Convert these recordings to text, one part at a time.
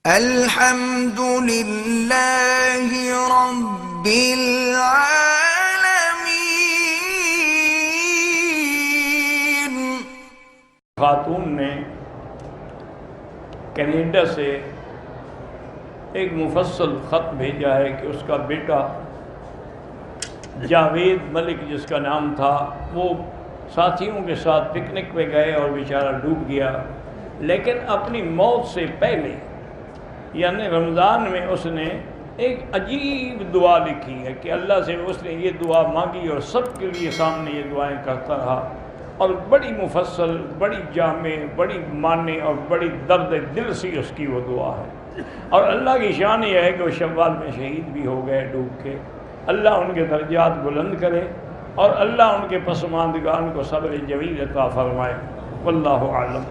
الحمد للہ رب العالمین۔ خاتون نے کینیڈا سے ایک مفصل خط بھیجا ہے کہ اس کا بیٹا جاوید ملک جس کا نام تھا، وہ ساتھیوں کے ساتھ پکنک پہ گئے اور بیچارہ ڈوب گیا، لیکن اپنی موت سے پہلے یعنی رمضان میں اس نے ایک عجیب دعا لکھی ہے کہ اللہ سے اس نے یہ دعا مانگی اور سب کے لیے سامنے یہ دعائیں کرتا رہا، اور بڑی مفصل، بڑی جامع، بڑی معنی اور بڑی درد دل سی اس کی وہ دعا ہے۔ اور اللہ کی شان یہ ہے کہ وہ شوال میں شہید بھی ہو گئے ڈوب کے۔ اللہ ان کے درجات بلند کرے اور اللہ ان کے پسماندگان کو صبر جمیل عطا فرمائے۔ واللہ اعلم۔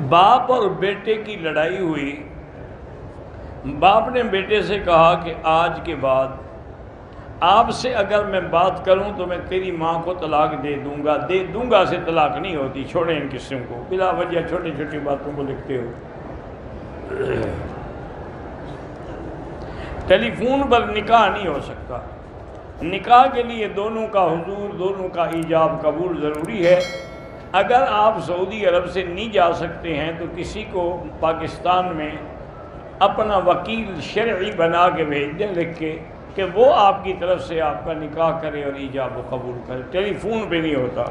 باپ اور بیٹے کی لڑائی ہوئی۔ باپ نے بیٹے سے کہا کہ آج کے بعد آپ سے اگر میں بات کروں تو میں تیری ماں کو طلاق دے دوں گا سے طلاق نہیں ہوتی، چھوڑیں ان قسم کو، بلا وجہ چھوٹی چھوٹی باتوں کو لکھتے ہو۔ ٹیلی فون پر نکاح نہیں ہو سکتا، نکاح کے لیے دونوں کا حضور، دونوں کا ایجاب قبول ضروری ہے۔ اگر آپ سعودی عرب سے نہیں جا سکتے ہیں تو کسی کو پاکستان میں اپنا وکیل شرعی بنا کے بھیج دیں، لکھ کے کہ وہ آپ کی طرف سے آپ کا نکاح کرے اور ایجاب و قبول کرے۔ ٹیلی فون پہ نہیں ہوتا۔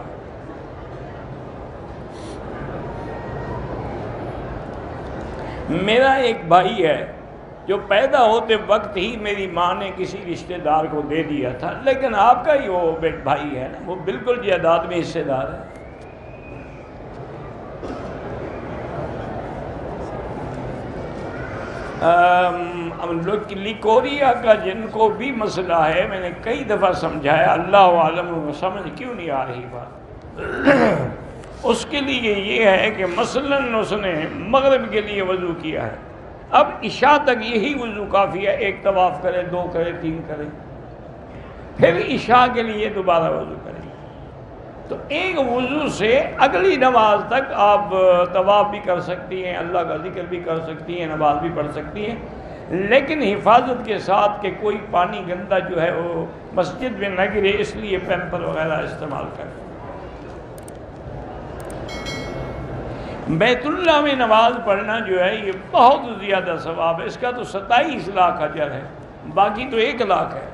میرا ایک بھائی ہے جو پیدا ہوتے وقت ہی میری ماں نے کسی رشتہ دار کو دے دیا تھا، لیکن آپ کا ہی وہ بھائی ہے نا، وہ بالکل جائیداد میں حصے دار ہے۔ لیکوریا کا جن کو بھی مسئلہ ہے، میں نے کئی دفعہ سمجھایا، اللہ عالم کو سمجھ کیوں نہیں آ رہی بات۔ اس کے لیے یہ ہے کہ مثلاً اس نے مغرب کے لیے وضو کیا ہے، اب عشاء تک یہی وضو کافی ہے، ایک طواف کرے، 2 کرے، 3 کرے، پھر عشاء کے لیے دوبارہ وضو کرے، تو ایک وضو سے اگلی نماز تک آپ طواف بھی کر سکتی ہیں، اللہ کا ذکر بھی کر سکتی ہیں، نماز بھی پڑھ سکتی ہیں، لیکن حفاظت کے ساتھ کہ کوئی پانی گندا جو ہے وہ مسجد میں نہ گرے، اس لیے پیمپر وغیرہ استعمال کریں۔ بیت اللہ میں نماز پڑھنا جو ہے یہ بہت زیادہ ثواب ہے، اس کا تو 27 لاکھ اجر ہے، باقی تو 1 لاکھ ہے۔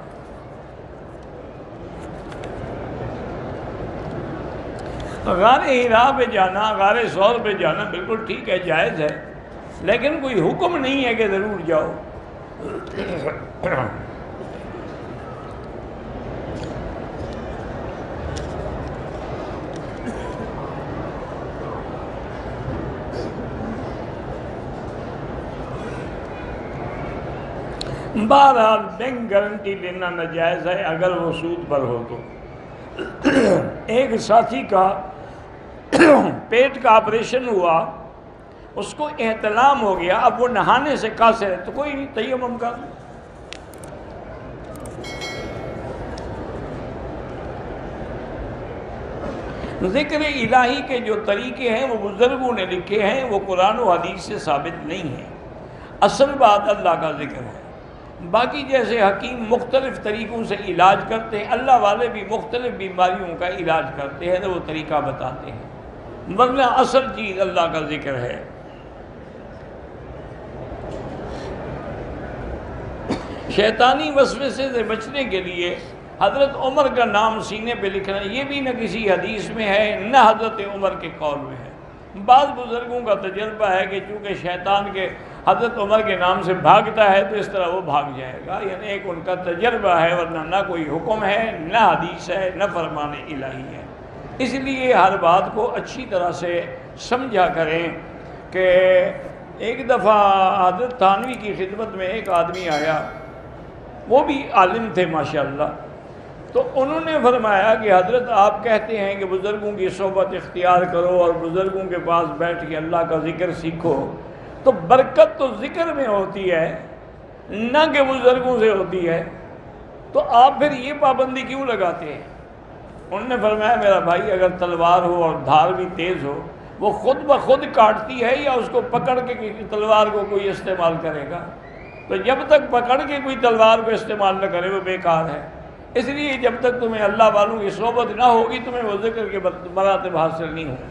غار حرا پہ جانا، غار ثور پہ جانا بالکل ٹھیک ہے، جائز ہے، لیکن کوئی حکم نہیں ہے کہ ضرور جاؤ۔ بہرحال بینک گارنٹی لینا ناجائز ہے اگر وہ سود پر ہو تو۔ ایک ساتھی کا پیٹ کا آپریشن ہوا، اس کو احتلام ہو گیا، اب وہ نہانے سے قاصر ہے، تو کوئی نہیں، تیمم کر۔ ذکر الہی کے جو طریقے ہیں وہ بزرگوں نے لکھے ہیں، وہ قرآن و حدیث سے ثابت نہیں ہیں۔ اصل بات اللہ کا ذکر ہے، باقی جیسے حکیم مختلف طریقوں سے علاج کرتے ہیں، اللہ والے بھی مختلف بیماریوں کا علاج کرتے ہیں تو وہ طریقہ بتاتے ہیں، ورنہ اصل چیز اللہ کا ذکر ہے۔ شیطانی وسوسے سے بچنے کے لیے حضرت عمر کا نام سینے پہ لکھنا، یہ بھی نہ کسی حدیث میں ہے نہ حضرت عمر کے قول میں ہے۔ بعض بزرگوں کا تجربہ ہے کہ چونکہ شیطان کے حضرت عمر کے نام سے بھاگتا ہے تو اس طرح وہ بھاگ جائے گا، یعنی ایک ان کا تجربہ ہے، ورنہ نہ کوئی حکم ہے، نہ حدیث ہے، نہ فرمان الہی ہے۔ اس لیے ہر بات کو اچھی طرح سے سمجھا کریں کہ ایک دفعہ حضرت تھانوی کی خدمت میں ایک آدمی آیا، وہ بھی عالم تھے ماشاءاللہ، تو انہوں نے فرمایا کہ حضرت آپ کہتے ہیں کہ بزرگوں کی صحبت اختیار کرو اور بزرگوں کے پاس بیٹھ کے اللہ کا ذکر سیکھو، تو برکت تو ذکر میں ہوتی ہے نہ کہ بزرگوں سے ہوتی ہے، تو آپ پھر یہ پابندی کیوں لگاتے ہیں؟ انہوں نے فرمایا میرا بھائی اگر تلوار ہو اور دھار بھی تیز ہو وہ خود بخود کاٹتی ہے یا اس کو پکڑ کے تلوار کو کوئی استعمال کرے گا؟ تو جب تک پکڑ کے کوئی تلوار کو استعمال نہ کرے وہ بیکار ہے۔ اس لیے جب تک تمہیں اللہ والوں کی صحبت نہ ہوگی تمہیں وہ ذکر کے مراتب حاصل نہیں ہوں۔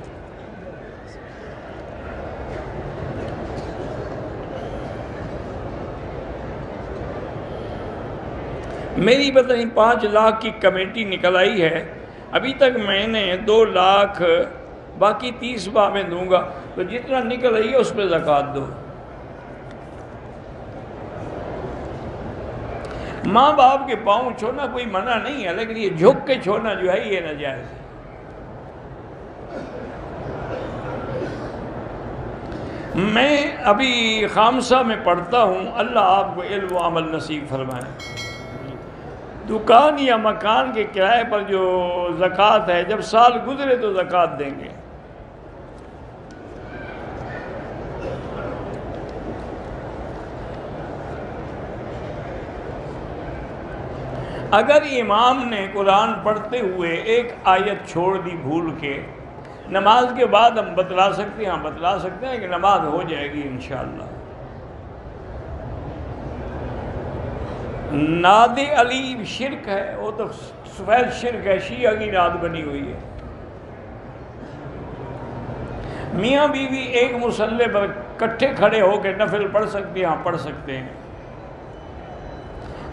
میری پتہ نہیں 5 لاکھ کی کمیٹی نکل آئی ہے، ابھی تک میں نے 2 لاکھ باقی 30 ماہ میں دوں گا، تو جتنا نکل رہی ہے اس پہ زکوٰۃ دو۔ ماں باپ کے پاؤں چھونا کوئی منع نہیں ہے، لیکن یہ جھک کے چھونا جو ہے یہ ناجائز ہے۔ میں ابھی خامسہ میں پڑھتا ہوں، اللہ آپ کو علم و عمل نصیب فرمائے۔ دکان یا مکان کے کرائے پر جو زکوٰۃ ہے جب سال گزرے تو زکوٰۃ دیں گے۔ اگر امام نے قرآن پڑھتے ہوئے ایک آیت چھوڑ دی بھول کے، نماز کے بعد ہم بتلا سکتے ہیں، ہم بتلا سکتے ہیں کہ نماز ہو جائے گی انشاءاللہ۔ ناد علی شرک ہے، وہ تو سفید شرک ہے، شیعہ کی ناد بنی ہوئی ہے۔ میاں بیوی ایک مصلی پر کٹھے کھڑے ہو کے نفل پڑھ سکتے ہیں، ہاں پڑھ سکتے ہیں۔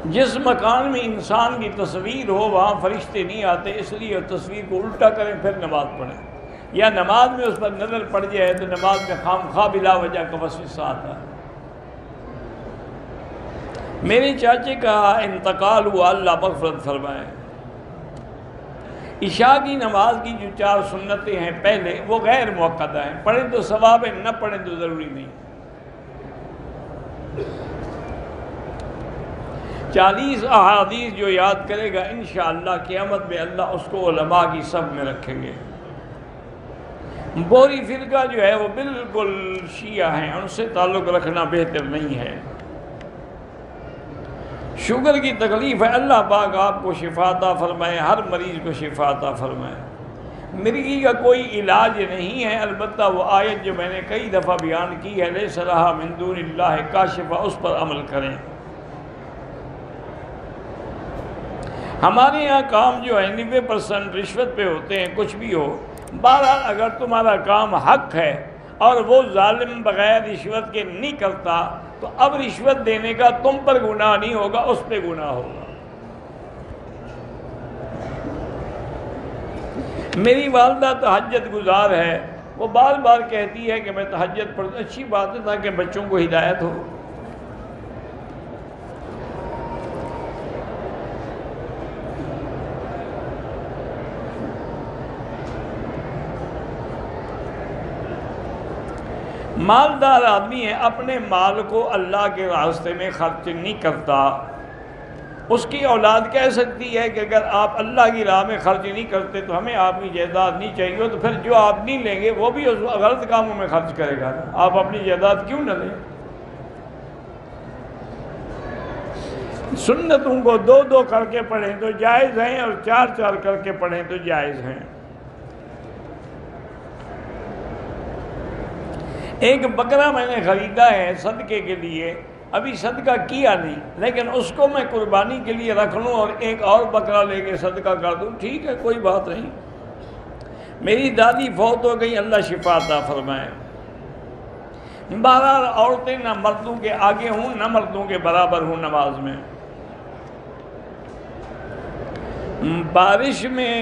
جس مکان میں انسان کی تصویر ہو وہاں فرشتے نہیں آتے، اس لیے تصویر کو الٹا کریں پھر نماز پڑھیں، یا نماز میں اس پر نظر پڑ جائے تو نماز میں خواہ بلا وجہ کا وسوسہ آتا ہے۔ میرے چاچے کا انتقال ہوا، اللہ مغفرت فرمائے۔ عشاء کی نماز کی جو 4 سنتیں ہیں پہلے وہ غیر موقعہ ہیں، پڑھیں تو ثواب ہے، نہ پڑھیں تو ضروری نہیں۔ 40 احادیث جو یاد کرے گا انشاءاللہ قیامت میں اللہ اس کو علماء کی سب میں رکھیں گے۔ بوری فرقہ جو ہے وہ بالکل شیعہ ہیں، ان سے تعلق رکھنا بہتر نہیں ہے۔ شوگر کی تکلیف ہے، اللہ پاک آپ کو شفا عطا فرمائے، ہر مریض کو شفا عطا فرمائے۔ مرگی کا کوئی علاج نہیں ہے، البتہ وہ آیت جو میں نے کئی دفعہ بیان کی ہے لیس لہا من دون اللہ کاشفہ، اس پر عمل کریں۔ ہمارے یہاں کام جو ہے 90% رشوت پہ ہوتے ہیں، کچھ بھی ہو۔ بہرحال اگر تمہارا کام حق ہے اور وہ ظالم بغیر رشوت کے نہیں کرتا تو اب رشوت دینے کا تم پر گناہ نہیں ہوگا، اس پہ گناہ ہوگا۔ میری والدہ تہجد گزار ہے، وہ بار بار کہتی ہے کہ میں تہجد پڑھتا ہوں۔ اچھی بات ہے تاکہ بچوں کو ہدایت ہو۔ مالدار آدمی ہے، اپنے مال کو اللہ کے راستے میں خرچ نہیں کرتا، اس کی اولاد کہہ سکتی ہے کہ اگر آپ اللہ کی راہ میں خرچ نہیں کرتے تو ہمیں آپ کی جائیداد نہیں چاہیے، تو پھر جو آپ نہیں لیں گے وہ بھی اس غلط کاموں میں خرچ کرے گا، آپ اپنی جائیداد کیوں نہ لیں؟ سنتوں کو 2 کر کے پڑھیں تو جائز ہیں، اور 4 کر کے پڑھیں تو جائز ہیں۔ ایک بکرا میں نے خریدا ہے صدقے کے لیے، ابھی صدقہ کیا نہیں، لیکن اس کو میں قربانی کے لیے رکھ لوں اور ایک اور بکرا لے کے صدقہ کر دوں، ٹھیک ہے، کوئی بات نہیں۔ میری دادی فوت ہو گئی، اللہ شفا عطا فرمائے۔ بہرحال عورتیں نہ مردوں کے آگے ہوں نہ مردوں کے برابر ہوں نماز میں۔ بارش میں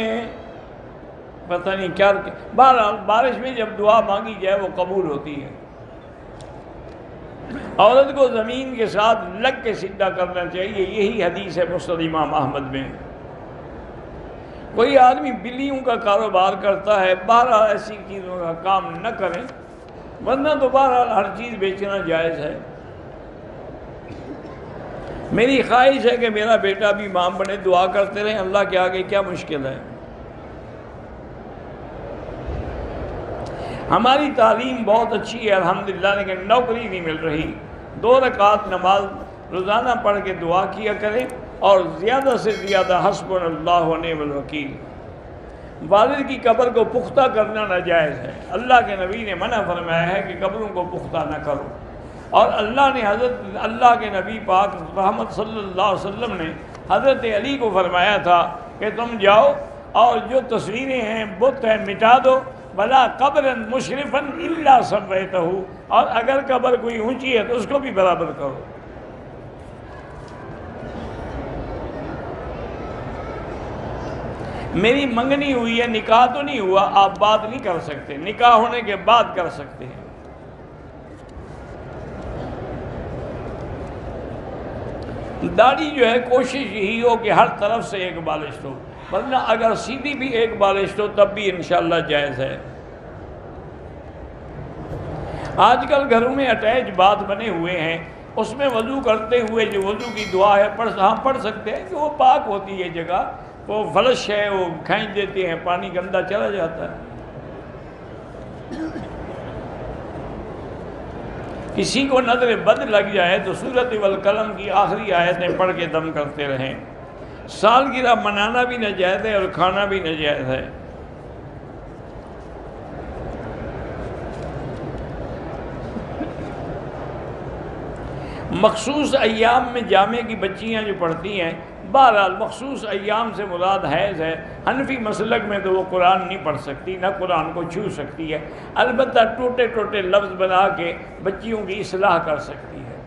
پتہ نہیں کیا، بہرحال بارش میں جب دعا مانگی جائے وہ قبول ہوتی ہے۔ عورت کو زمین کے ساتھ لگ کے سجدہ کرنا چاہیے، یہی حدیث ہے مسند امام احمد میں۔ کوئی آدمی بلیوں کا کاروبار کرتا ہے، بہرحال ایسی چیزوں کا کام نہ کریں، ورنہ تو بہرحال ہر چیز بیچنا جائز ہے۔ میری خواہش ہے کہ میرا بیٹا بھی امام بنے، دعا کرتے رہیں، اللہ کے آگے کیا مشکل ہے۔ ہماری تعلیم بہت اچھی ہے الحمدللہ، لیکن نوکری نہیں مل رہی۔ 2 رکعت نماز روزانہ پڑھ کے دعا کیا کریں، اور زیادہ سے زیادہ حسبنا اللہ و نعم الوکیل۔ والد کی قبر کو پختہ کرنا ناجائز ہے، اللہ کے نبی نے منع فرمایا ہے کہ قبروں کو پختہ نہ کرو، اور اللہ نے حضرت اللہ کے نبی پاک رحمت صلی اللہ علیہ وسلم نے حضرت علی کو فرمایا تھا کہ تم جاؤ اور جو تصویریں ہیں بت ہیں مٹا دو، بلا قبرا مشرفا الا سویتہ، اور اگر قبر کوئی اونچی ہے تو اس کو بھی برابر کرو۔ میری منگنی ہوئی ہے، نکاح تو نہیں ہوا، آپ بات نہیں کر سکتے، نکاح ہونے کے بعد کر سکتے ہیں۔ داڑھی جو ہے کوشش یہی ہو کہ ہر طرف سے ایک بالشت ہو، ورنہ اگر سیدھی بھی ایک بالشت ہو تب بھی انشاءاللہ جائز ہے۔ آج کل گھروں میں اٹیچ باتھ بنے ہوئے ہیں، اس میں وضو کرتے ہوئے جو وضو کی دعا ہے پڑھ سکتے ہیں کہ وہ پاک ہوتی ہے جگہ، وہ فلش ہے، وہ کھینچ دیتے ہیں، پانی گندا چلا جاتا ہے۔ کسی کو نظر بد لگ جائے تو سورۃ والقلم کی آخری آیتیں پڑھ کے دم کرتے رہیں۔ سالگرہ منانا بھی ناجائز ہے اور کھانا بھی ناجائز ہے۔ مخصوص ایام میں جامع کی بچیاں جو پڑھتی ہیں، بہرحال مخصوص ایام سے مراد حیض ہے۔ حنفی مسلک میں تو وہ قرآن نہیں پڑھ سکتی، نہ قرآن کو چھو سکتی ہے، البتہ ٹوٹے ٹوٹے لفظ بنا کے بچیوں کی اصلاح کر سکتی ہے۔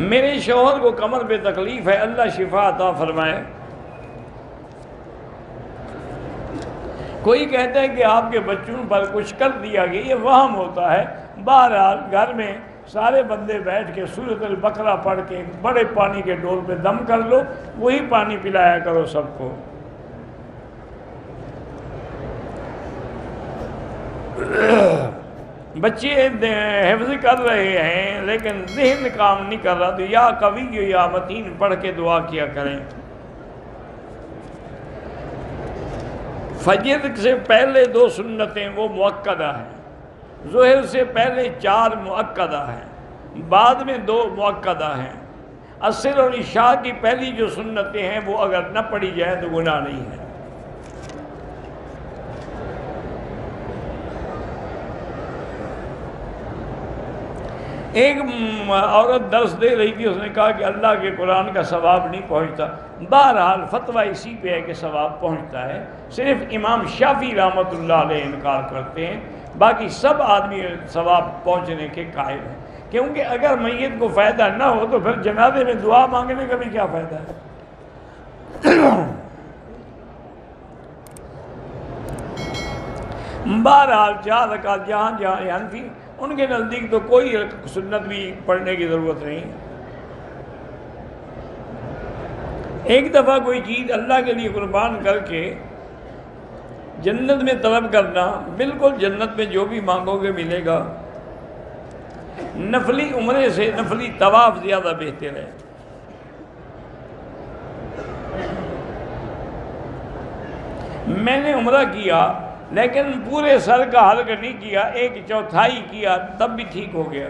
میرے شوہر کو کمر پہ تکلیف ہے، اللہ شفا عطا فرمائے۔ کوئی کہتا ہے کہ آپ کے بچوں پر کچھ کر دیا گیا، یہ وہم ہوتا ہے۔ بہرحال گھر میں سارے بندے بیٹھ کے سورۃ البقرہ پڑھ کے بڑے پانی کے ڈول پہ دم کر لو، وہی پانی پلایا کرو سب کو۔ بچے حفظ کر رہے ہیں لیکن ذہن کام نہیں کر رہا، تو یا قوی یا متین پڑھ کے دعا کیا کریں۔ فجر سے پہلے 2 سنتیں وہ مؤکدہ ہیں، ظہر سے پہلے 4 مؤکدہ ہیں، بعد میں 2 مؤکدہ ہیں۔ عصر اور عشاء کی پہلی جو سنتیں ہیں وہ اگر نہ پڑھی جائیں تو گناہ نہیں ہے۔ ایک عورت درس دے رہی تھی، اس نے کہا کہ اللہ کے قرآن کا ثواب نہیں پہنچتا۔ بہرحال فتویٰ اسی پہ ہے کہ ثواب پہنچتا ہے، صرف امام شافعی رحمۃ اللہ علیہ انکار کرتے ہیں، باقی سب آدمی ثواب پہنچنے کے قائل ہیں، کیونکہ اگر میت کو فائدہ نہ ہو تو پھر جنازے میں دعا مانگنے کا بھی کیا فائدہ ہے۔ بہرحال 4 رکعت جہاں حنفی ان کے نزدیک تو کوئی سنت بھی پڑھنے کی ضرورت نہیں۔ ایک دفعہ کوئی چیز اللہ کے لیے قربان کر کے جنت میں طلب کرنا، بالکل جنت میں جو بھی مانگو گے ملے گا۔ نفلی عمرے سے نفلی طواف زیادہ بہتر ہے۔ میں نے عمرہ کیا لیکن پورے سر کا حلق نہیں کیا، 1/4 کیا، تب بھی ٹھیک ہو گیا۔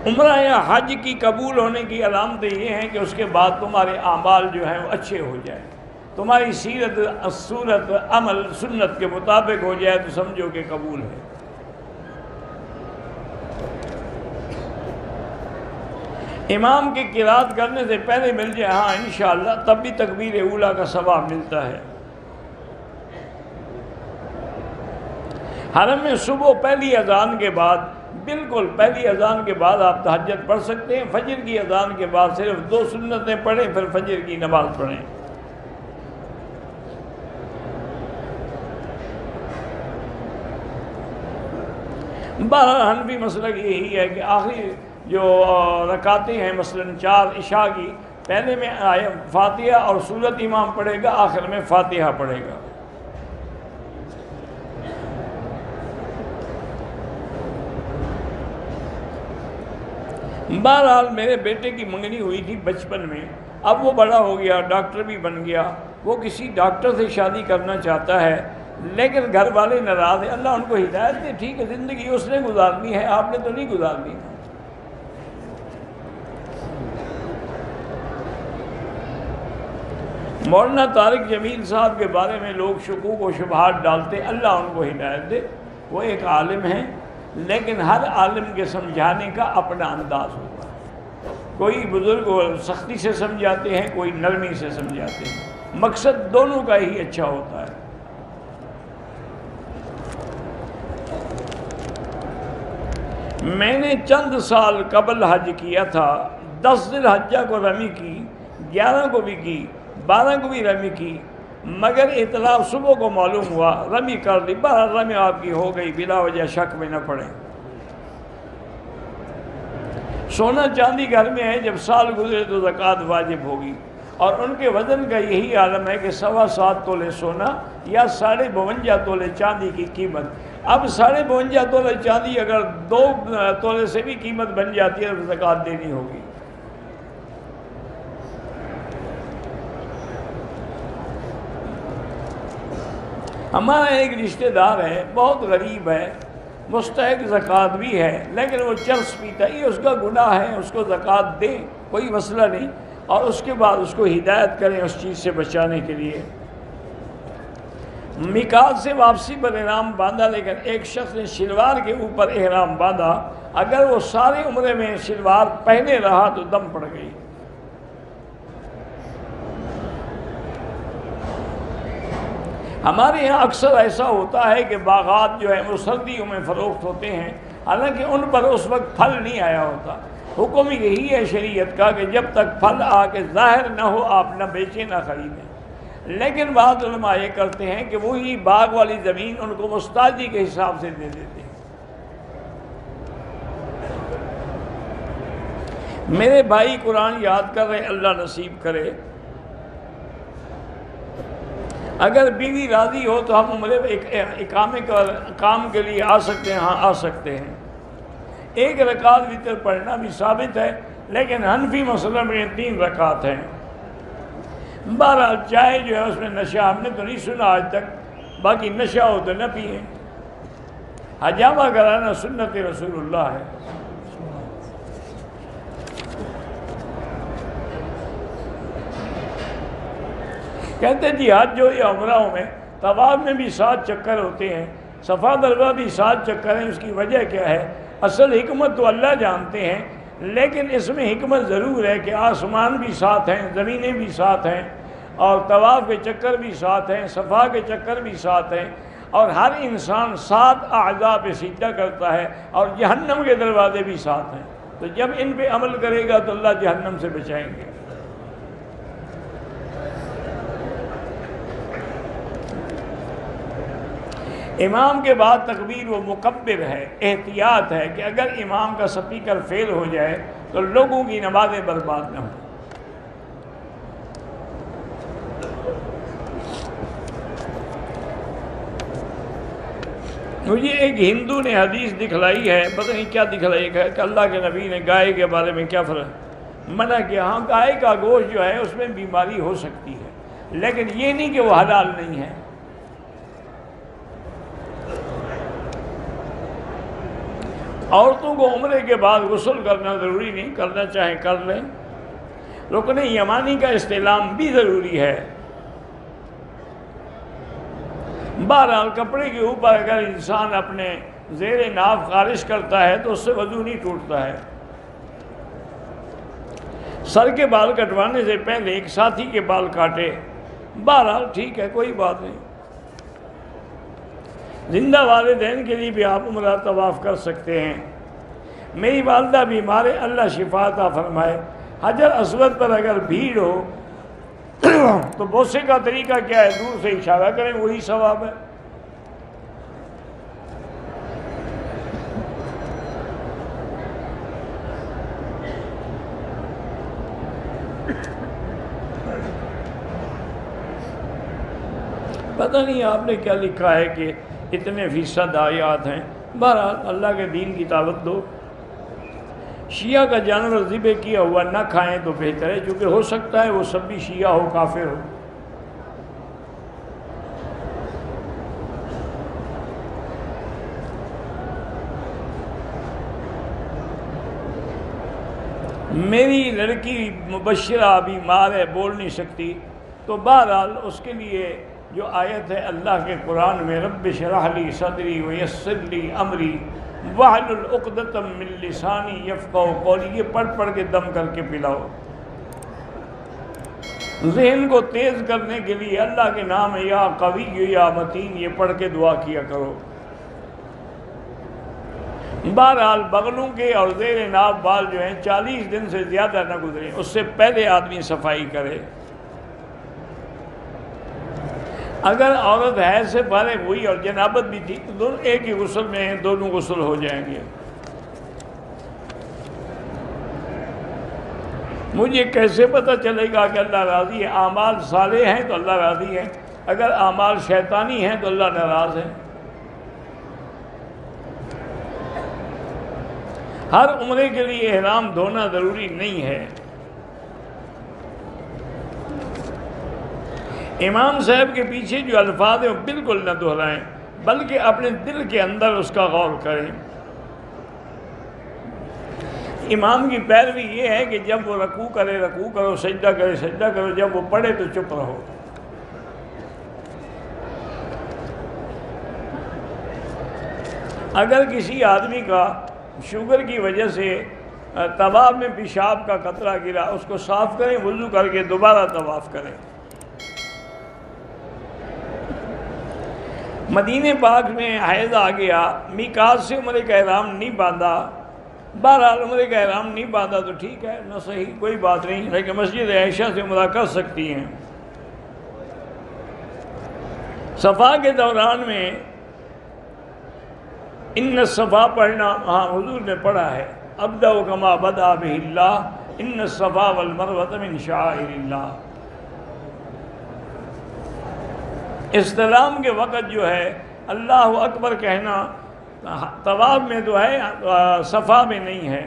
عمرہ یا حج کی قبول ہونے کی علامتیں یہ ہیں کہ اس کے بعد تمہارے اعمال جو ہیں وہ اچھے ہو جائیں، تمہاری سیرت صورت عمل سنت کے مطابق ہو جائے تو سمجھو کہ قبول ہے۔ امام کی قرات کرنے سے پہلے مل جائے ہاں انشاءاللہ، تب بھی تکبیر اولیٰ کا ثواب ملتا ہے۔ حرم میں صبح پہلی اذان کے بعد، بالکل پہلی اذان کے بعد آپ تہجد پڑھ سکتے ہیں۔ فجر کی اذان کے بعد صرف 2 سنتیں پڑھیں، پھر فجر کی نماز پڑھیں۔ بہرحال حنفی مسلک یہی ہے کہ آخری جو رکعتیں ہیں مثلا 4 عشاء کی، پہلے میں فاتحہ اور سورت امام پڑھے گا، آخر میں فاتحہ پڑھے گا۔ بہرحال میرے بیٹے کی منگنی ہوئی تھی بچپن میں، اب وہ بڑا ہو گیا، ڈاکٹر بھی بن گیا، وہ کسی ڈاکٹر سے شادی کرنا چاہتا ہے لیکن گھر والے ناراض ہیں، اللہ ان کو ہدایت دے، ٹھیک ہے، زندگی اس نے گزارنی ہے، آپ نے تو نہیں گزارنی۔ مولانا طارق جمیل صاحب کے بارے میں لوگ شکوک و شبہات ڈالتے، اللہ ان کو ہدایت دے، وہ ایک عالم ہیں، لیکن ہر عالم کے سمجھانے کا اپنا انداز ہوتا ہے۔ کوئی بزرگ سختی سے سمجھاتے ہیں، کوئی نرمی سے سمجھاتے ہیں، مقصد دونوں کا ہی اچھا ہوتا ہے۔ میں نے چند سال قبل حج کیا تھا، 10 ذی الحجہ کو رمی کی، 11 کو بھی کی، 12 کو بھی رمی کی، مگر اطلاع صبح کو معلوم ہوا، رمی کر دی، 12 رمی آپ کی ہو گئی، بلا وجہ شک میں نہ پڑیں۔ سونا چاندی گھر میں ہے، جب سال گزرے تو زکوٰۃ واجب ہوگی، اور ان کے وزن کا یہی عالم ہے کہ 7.25 تولے سونا یا 52.5 تولے چاندی کی قیمت۔ اب 52.5 تولے چاندی اگر 2 تولے سے بھی قیمت بن جاتی ہے تو زکوٰۃ دینی ہوگی۔ ہمارا ایک رشتہ دار ہے، بہت غریب ہے، مستحق زکوٰۃ بھی ہے، لیکن وہ چرس پیتا ہے، یہ اس کا گناہ ہے، اس کو زکوٰۃ دیں، کوئی مسئلہ نہیں، اور اس کے بعد اس کو ہدایت کریں اس چیز سے بچانے کے لیے۔ میقات سے واپسی پر احرام باندھا، لیکن ایک شخص نے شلوار کے اوپر احرام باندھا، اگر وہ سارے عمرے میں شلوار پہنے رہا تو دم پڑ گئی۔ ہمارے یہاں اکثر ایسا ہوتا ہے کہ باغات جو ہیں وہ سردیوں میں فروخت ہوتے ہیں، حالانکہ ان پر اس وقت پھل نہیں آیا ہوتا۔ حکم یہی ہے شریعت کا کہ جب تک پھل آ کے ظاہر نہ ہو آپ نہ بیچیں نہ خریدیں، لیکن بعض علماء یہ کرتے ہیں کہ وہی باغ والی زمین ان کو مستاجی کے حساب سے دے دیتے ہیں۔ میرے بھائی قرآن یاد کر رہے، اللہ نصیب کرے، اگر بیوی راضی ہو تو ہم عمرے اقامے کا کام کے لیے آ سکتے ہیں، ہاں آ سکتے ہیں۔ 1 رکعت وتر پڑھنا بھی ثابت ہے، لیکن حنفی مسئلہ میں 3 رکعت ہیں۔ بہرحال چائے جو ہے اس میں نشہ ہم نے تو نہیں سنا آج تک، باقی نشہ ہو تو نہ پئیں۔ حجامہ کرانا سنت رسول اللہ ہے۔ کہتے جی حج جو یا عمروں میں طواف میں بھی 7 چکر ہوتے ہیں، صفا مروا بھی 7 چکر ہیں، اس کی وجہ کیا ہے؟ اصل حکمت تو اللہ جانتے ہیں، لیکن اس میں حکمت ضرور ہے کہ آسمان بھی 7 ہیں، زمینیں بھی 7 ہیں، اور طواف کے چکر بھی 7 ہیں، صفا کے چکر بھی 7 ہیں، اور ہر انسان 7 اعضاء پہ سجدہ کرتا ہے، اور جہنم کے دروازے بھی 7 ہیں، تو جب ان پہ عمل کرے گا تو اللہ جہنم سے بچائیں گے۔ امام کے بعد تکبیر و مکبر ہے، احتیاط ہے کہ اگر امام کا سپیکر فیل ہو جائے تو لوگوں کی نمازیں برباد نہ ہوں۔ مجھے ایک ہندو نے حدیث دکھلائی ہے، پتہ نہیں کیا دکھلائی ہے، کہ اللہ کے نبی نے گائے کے بارے میں کیا منع کیا۔ ہاں گائے کا گوشت جو ہے اس میں بیماری ہو سکتی ہے، لیکن یہ نہیں کہ وہ حلال نہیں ہے۔ عورتوں کو عمرے کے بعد غسل کرنا ضروری نہیں، کرنا چاہیں کر لیں۔ رکن یمانی کا استعلام بھی ضروری ہے۔ بہرحال کپڑے کے اوپر اگر انسان اپنے زیر ناف خارش کرتا ہے تو اس سے وضو نہیں ٹوٹتا ہے۔ سر کے بال کٹوانے سے پہلے ایک ساتھی کے بال کاٹے، بہرحال ٹھیک ہے، کوئی بات نہیں۔ زندہ والدین کے لیے بھی آپ عمرہ طواف کر سکتے ہیں۔ میری والدہ بیمار ہے، اللہ شفا عطا فرمائے۔ حجر اسود پر اگر بھیڑ ہو تو بوسے کا طریقہ کیا ہے؟ دور سے اشارہ کریں، وہی ثواب ہے۔ پتہ نہیں آپ نے کیا لکھا ہے کہ اتنے فیصد آیات ہیں۔ بہرحال اللہ کے دین کی دعوت دو۔ شیعہ کا جانور ذبح کیا ہوا نہ کھائیں تو بہتر ہے، کیونکہ ہو سکتا ہے وہ سب بھی شیعہ ہو، کافر ہو۔ میری لڑکی مبشرہ بیمار ہے، بول نہیں سکتی، تو بہرحال اس کے لیے جو آیت ہے اللہ کے قرآن میں رب اشرح لی صدری ویسر لی امری واحلل عقدۃ من لسانی یفقہوا قولی، یہ پڑھ کے دم کر کے پلاؤ۔ ذہن کو تیز کرنے کے لیے اللہ کے نام ہے یا قوی یا متین، یہ پڑھ کے دعا کیا کرو۔ بہرحال بغلوں کے اور زیر ناف بال جو ہیں 40 دن سے زیادہ نہ گزرے، اس سے پہلے آدمی صفائی کرے۔ اگر عورت حیض سے فارغ ہوئی اور جنابت بھی تھی تو دونوں ایک ہی غسل میں ہیں، دونوں غسل ہو جائیں گے۔ مجھے کیسے پتہ چلے گا کہ اللہ راضی ہے؟ اعمال صالح ہیں تو اللہ راضی ہے، اگر اعمال شیطانی ہیں تو اللہ ناراض ہے۔ ہر عمرے کے لیے احرام دھونا ضروری نہیں ہے۔ امام صاحب کے پیچھے جو الفاظ ہیں وہ بالکل نہ دہرائیں، بلکہ اپنے دل کے اندر اس کا غور کریں۔ امام کی پیروی یہ ہے کہ جب وہ رکوع کرے رکوع کرو، سجدہ کرے سجدہ کرو، جب وہ پڑھے تو چپ رہو۔ اگر کسی آدمی کا شوگر کی وجہ سے طواف میں پیشاب کا قطرہ گرا، اس کو صاف کریں، وضو کر کے دوبارہ طواف کریں۔ مدینہ پاک میں حیض آ گیا، میقات سے عمرے کا احرام نہیں باندھا، بہرحال عمرے کا احرام نہیں باندھا تو ٹھیک ہے، نہ صحیح، کوئی بات نہیں، لیکن مسجد عائشہ سے عمرہ کر سکتی ہیں۔ صفا کے دوران میں ان الصفا پڑھنا، ہاں حضور نے پڑھا ہے، ابدأ کما بدأ بہ اللہ، ان الصفا والمروۃ من شعائر اللہ۔ استلام کے وقت جو ہے اللہ اکبر کہنا طواف میں تو ہے، صفا میں نہیں ہے۔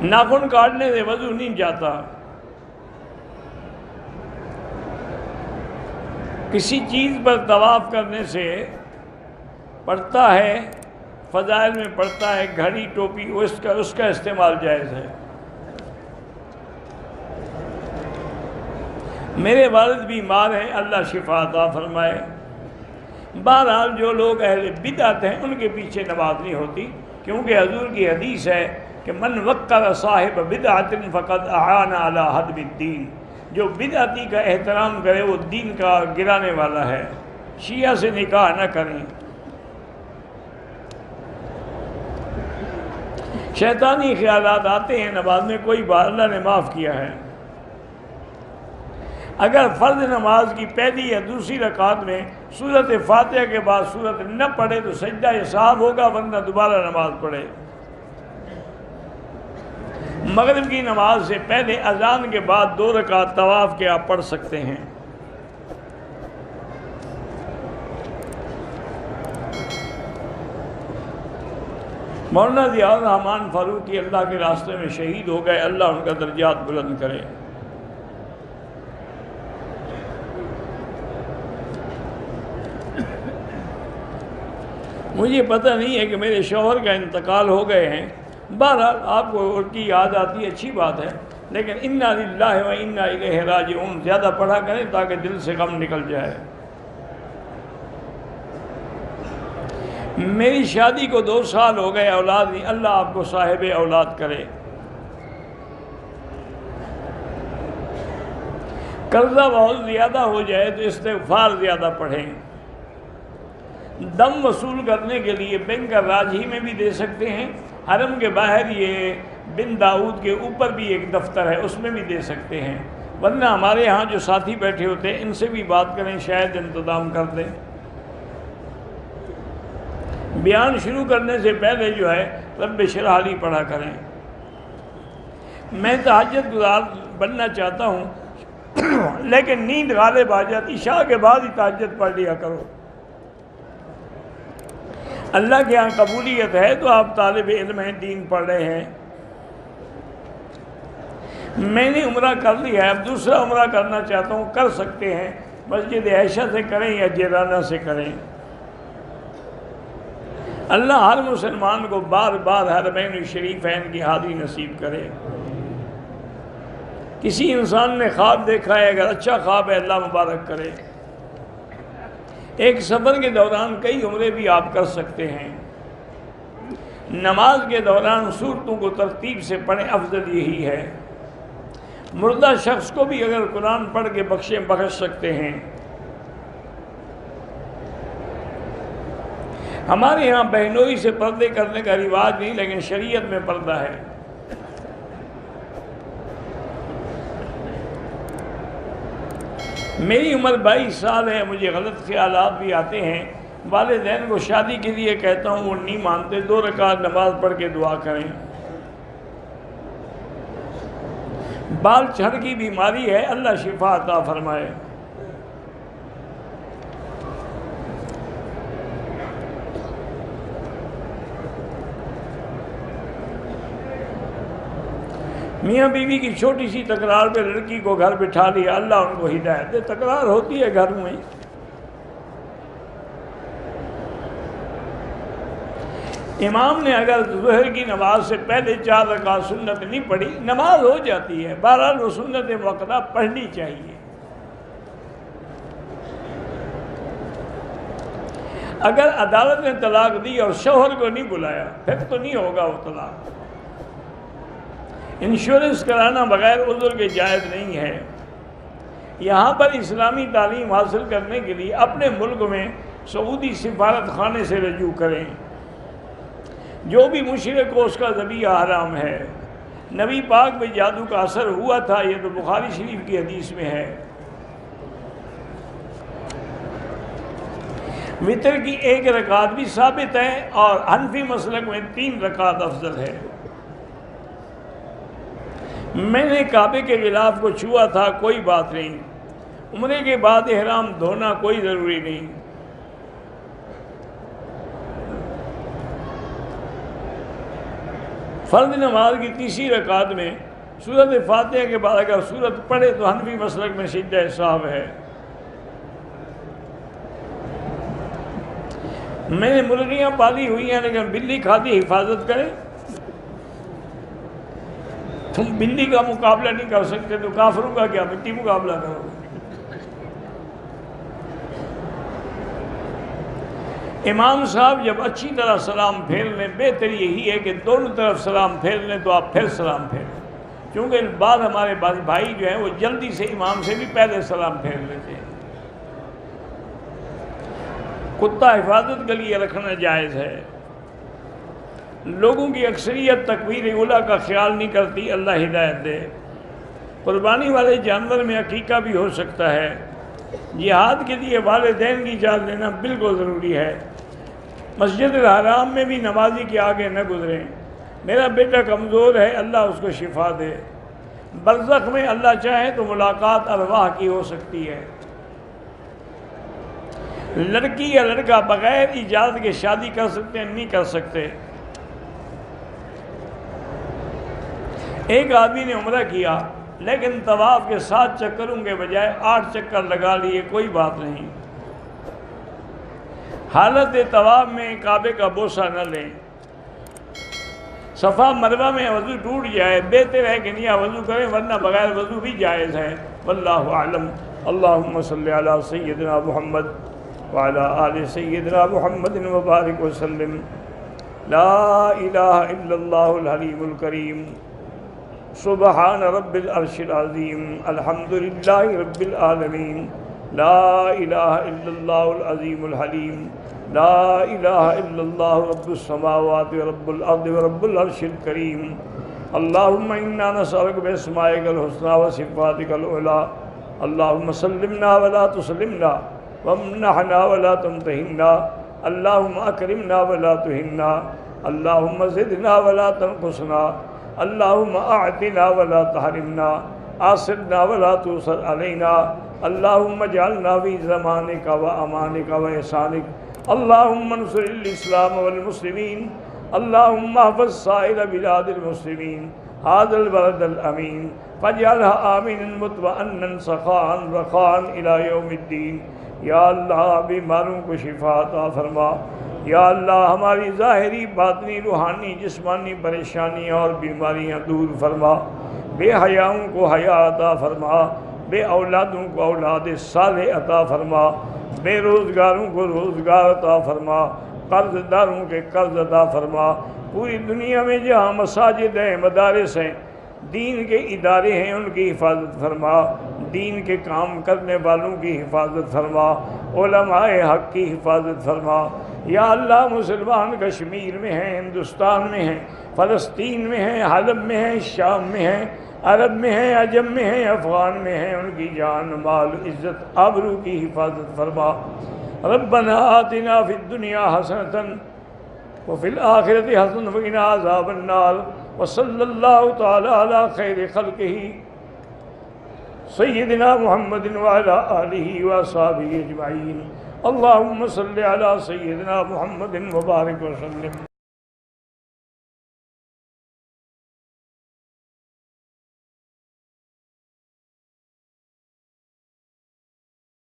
ناخن کاٹنے سے وضو نہیں جاتا۔ کسی چیز پر طواف کرنے سے پڑتا ہے، فضائل میں پڑتا ہے، گھڑی ٹوپی، اس کا استعمال جائز ہے۔ میرے والد بیمار ہیں، اللہ شفا عطا فرمائے۔ بہرحال جو لوگ اہل بدعت ہیں ان کے پیچھے نماز نہیں ہوتی، کیونکہ حضور کی حدیث ہے کہ من وقر صاحب بدعت فقد اعان علی ہدم الدین، جو بدعتی کا احترام کرے وہ دین کا گرانے والا ہے۔ شیعہ سے نکاح نہ کریں۔ شیطانی خیالات آتے ہیں نماز میں، کوئی بات، اللہ نے معاف کیا ہے۔ اگر فرض نماز کی پہلی یا دوسری رکعت میں سورۃ فاتحہ کے بعد سورت نہ پڑھے تو سجدہ صاحب ہوگا، ورنہ دوبارہ نماز پڑھے۔ مغرب کی نماز سے پہلے اذان کے بعد 2 رکعت طواف کے آپ پڑھ سکتے ہیں۔ مولانا ضیاء الرحمن فاروقی اللہ کے راستے میں شہید ہو گئے، اللہ ان کا درجات بلند کرے۔ مجھے پتہ نہیں ہے کہ میرے شوہر کا انتقال ہو گئے ہیں، بہرحال آپ کو ان کی یاد آتی ہے، اچھی بات ہے، لیکن انا للہ و انا الیہ راجعون زیادہ پڑھا کریں تاکہ دل سے غم نکل جائے۔ میری شادی کو 2 سال ہو گئے، اولاد نہیں، اللہ آپ کو صاحب اولاد کرے۔ قرضہ بہت زیادہ ہو جائے تو استغفار زیادہ پڑھیں۔ دم وصول کرنے کے لیے بینک کا راج ہی میں بھی دے سکتے ہیں، حرم کے باہر یہ بن داؤد کے اوپر بھی ایک دفتر ہے، اس میں بھی دے سکتے ہیں، ورنہ ہمارے ہاں جو ساتھی بیٹھے ہوتے ہیں ان سے بھی بات کریں، شاید انتظام کر دیں۔ بیان شروع کرنے سے پہلے جو ہے رب اشرح لی پڑھا کریں۔ میں تہجد گزار بننا چاہتا ہوں لیکن نیند غالب آ جاتی، عشاء کے بعد ہی تہجد پڑھ لیا کرو۔ اللہ کے یہاں قبولیت ہے تو آپ طالب علم ہیں، دین پڑھ رہے ہیں۔ میں نے عمرہ کر لیا ہے، اب دوسرا عمرہ کرنا چاہتا ہوں، کر سکتے ہیں، مسجد عائشہ سے کریں یا جیرانہ سے کریں۔ اللہ ہر مسلمان کو بار بار حرمین شریفین کی حاضری نصیب کرے۔ کسی انسان نے خواب دیکھا ہے، اگر اچھا خواب ہے اللہ مبارک کرے۔ ایک سفر کے دوران کئی عمرے بھی آپ کر سکتے ہیں۔ نماز کے دوران سورتوں کو ترتیب سے پڑھیں، افضل یہی ہے۔ مردہ شخص کو بھی اگر قرآن پڑھ کے بخش سکتے ہیں۔ ہمارے یہاں بہنوئی سے پردے کرنے کا رواج نہیں، لیکن شریعت میں پردہ ہے۔ میری عمر 22 سال ہے، مجھے غلط خیالات بھی آتے ہیں۔ والدین کو شادی کے لیے کہتا ہوں، وہ نہیں مانتے، 2 رکعت نماز پڑھ کے دعا کریں۔ بال جھڑ کی بیماری ہے، اللہ شفا عطا فرمائے۔ میاں بیوی کی چھوٹی سی تکرار پہ لڑکی کو گھر بٹھا لیا، اللہ ان کو ہدایت دے۔ تکرار ہوتی ہے گھر میں۔ امام نے اگر ظہر کی نماز سے پہلے 4 رکعت سنت نہیں پڑھی، نماز ہو جاتی ہے۔ بہرحال وہ سنت موقدہ پڑھنی چاہیے۔ اگر عدالت نے طلاق دی اور شوہر کو نہیں بلایا، پھر تو نہیں ہوگا وہ طلاق۔ انشورنس کرانا بغیر عذر کے جائز نہیں ہے۔ یہاں پر اسلامی تعلیم حاصل کرنے کے لیے اپنے ملک میں سعودی سفارت خانے سے رجوع کریں۔ جو بھی مشرک ہو اس کا ذبیحہ حرام ہے۔ نبی پاک پہ جادو کا اثر ہوا تھا، یہ تو بخاری شریف کی حدیث میں ہے۔ وتر کی 1 رکعت بھی ثابت ہے، اور حنفی مسلک میں 3 رکعت افضل ہے۔ میں نے کعبے کے غلاف کو چھوا تھا، کوئی بات نہیں۔ عمرے کے بعد احرام دھونا کوئی ضروری نہیں۔ فرض نماز کی 3ری رکعت میں سورۃ فاتحہ کے بعد اگر سورت پڑھے تو حنفی مسلک میں سجدہ سہو ہے۔ میں نے مرغیاں پالی ہوئی ہیں، لیکن بلی کھاتی، حفاظت کریں۔ تم بلی کا مقابلہ نہیں کر سکتے تو کافروں کا کیا مٹی مقابلہ کرو گے۔ امام صاحب جب اچھی طرح سلام پھیر لیں، بہتر یہی ہے کہ دونوں طرف سلام پھیر لیں تو آپ پھر سلام پھیریں، کیونکہ بعد ہمارے بھائی جو ہیں وہ جلدی سے امام سے بھی پہلے سلام پھیر لیتے ہیں۔ کتا حفاظت کے لیے رکھنا جائز ہے۔ لوگوں کی اکثریت تکبیر اولیٰ کا خیال نہیں کرتی، اللہ ہدایت دے۔ قربانی والے جانور میں عقیقہ بھی ہو سکتا ہے۔ جہاد کے لیے والدین کی اجازت لینا بالکل ضروری ہے۔ مسجد الحرام میں بھی نمازی کے آگے نہ گزریں۔ میرا بیٹا کمزور ہے، اللہ اس کو شفا دے۔ برزخ میں اللہ چاہے تو ملاقات ارواح کی ہو سکتی ہے۔ لڑکی یا لڑکا بغیر اجازت کے شادی کر سکتے ہیں؟ نہیں کر سکتے۔ ایک آدمی نے عمرہ کیا، لیکن طواف کے 7 چکروں کے بجائے 8 چکر لگا لیے، کوئی بات نہیں۔ حالت طواف میں کعبے کا بوسہ نہ لیں۔ صفا مروہ میں وضو ٹوٹ جائے، بہتر ہے کہ نیا وضو کریں، ورنہ بغیر وضو بھی جائز ہے۔ واللہ اعلم۔ اللہم صلی علی سیدنا محمد وعلی آل سیدنا محمد وبارک وسلم۔ لا الہ الا اللہ الحلیم الکریم، سبحان رب العرش العظیم، الحمدللہ رب العالمین، لا الہ الا اللہ العظیم الحلیم، لا الہ الا اللہ رب السماوات ورب الارض ورب العرش الکریم۔ اللہم انا نسألک باسمائک الحسنى وصفاتک العلی، اللہم سلمنا ولا تسلمنا، وامنحنا ولا تمتحنا، اللہم اکرمنا ولا تہنا، اللہم زدنا ولا تنقصنا، اللہم اعطنا ولا تحرمنا، آثرنا ولا تؤثر علینا، اللہم اجعلنا فی زمانک و امانک و احسانک، اللہم انصر الاسلام والمسلمین، اللہم احفظ سائر بلاد المسلمین، هذا البلد الامین، فاجعلها آمنا مطمئنا سخاء رخاء الى یوم الدین۔ یا اللہ بیماروں کو شفا عطا فرما، یا اللہ ہماری ظاہری باطنی روحانی جسمانی پریشانیاں اور بیماریاں دور فرما، بے حیاؤں کو حیا عطا فرما، بے اولادوں کو اولاد صالح عطا فرما، بے روزگاروں کو روزگار عطا فرما، قرض داروں کے قرض عطا فرما۔ پوری دنیا میں جہاں مساجد ہیں، مدارس ہیں، دین کے ادارے ہیں، ان کی حفاظت فرما، دین کے کام کرنے والوں کی حفاظت فرما، علماء حق کی حفاظت فرما۔ یا اللہ مسلمان کشمیر میں ہیں، ہندوستان میں ہیں، فلسطین میں ہیں، حلب میں ہیں، شام میں ہیں، عرب میں ہیں، عجم میں ہیں، افغان میں ہیں، ان کی جان مال عزت آبرو کی حفاظت فرما۔ ربنا آتنا فی الدنیا حسنۃ وفی الآخرۃ حسنۃ وقنا عذاب النار، وصلی اللہ تعالی علی خیر خلقہ سیدنا محمد وعلی آلہ وصحبہ اجمعین۔ اللہم صلی علی سیدنا محمد وبارک وسلم۔